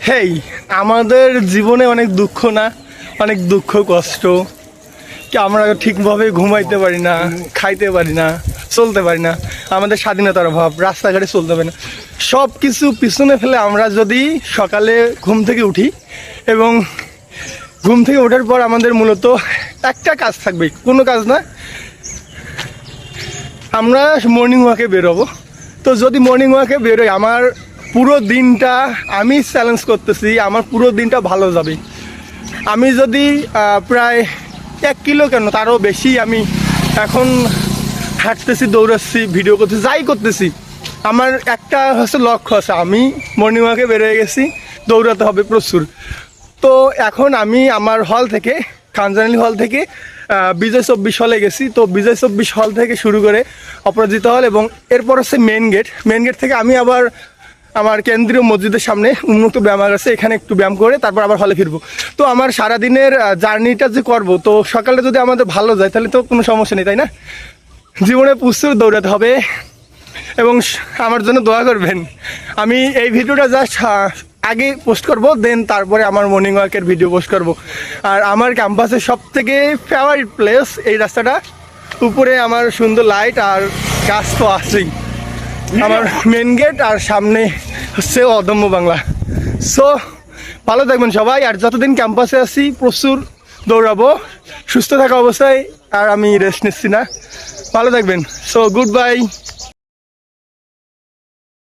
হেই, আমাদের জীবনে অনেক দুঃখ না, অনেক দুঃখ কষ্ট, কি আমরা ঠিকভাবে ঘুমাইতে পারি না, খাইতে পারি না, চলতে পারি না, আমাদের স্বাধীনতার অভাব, রাস্তাঘাটে চলতে পারি না। সব কিছু পিছনে ফেলে আমরা যদি সকালে ঘুম থেকে উঠি এবং ঘুম থেকে ওঠার পর আমাদের মূলত একটা কাজ থাকবে, কোনো কাজ না, আমরা মর্নিং ওয়াকে বেরোবো। তো যদি মর্নিং ওয়াকে বেরোই, আমার পুরো দিনটা, আমি চ্যালেঞ্জ করতেছি, আমার পুরো দিনটা ভালো যাবে। আমি যদি প্রায় 1 কিলো কেন তারও বেশি আমি এখন হাঁটতেছি, দৌড়াচ্ছি, ভিডিও করতেছি, যাই করতেছি, আমার একটা হচ্ছে লক্ষ্য আছে, আমি মর্নিং ওয়াকে বেরিয়ে গেছি, দৌড়াতে হবে প্রচুর। তো এখন আমি আমার হল থেকে, খানজানালি হল থেকে বিজয় 24 হলে গেছি। তো বিজয় 24 হল থেকে শুরু করে অপরাজিতা হল এবং এরপর হচ্ছে মেন গেট থেকে আমি আবার আমার কেন্দ্রীয় মসজিদের সামনে উন্মুক্ত ব্যায়ামাগার আছে, এখানে একটু ব্যায়াম করে তারপর আবার হলে ফিরবো। তো আমার সারাদিনের জার্নিটা যে করবো, তো সকালে যদি আমাদের ভালো যায় তাহলে তো কোনো সমস্যা নেই, তাই না? জীবনে প্রচুর দৌড়াতে হবে এবং আমার জন্য দোয়া করবেন। আমি এই ভিডিওটা জাস্ট আগে পোস্ট করব, দেন তারপরে আমার মর্নিং ওয়াকের ভিডিও পোস্ট করব। আর আমার ক্যাম্পাসের সবথেকে ফেভারিট প্লেস এই রাস্তাটা, উপরে আমার সুন্দর লাইট আর গাছ তো আছেই, আমার মেন গেট আর সামনে হচ্ছে অদম্য বাংলা। সো ভালো থাকবেন সবাই, আর যতদিন ক্যাম্পাসে আছি প্রচুর দৌড়াবো সুস্থ থাকা অবস্থায়, আর আমি রেস্ট নিচ্ছি না। ভালো থাকবেন। So good bye.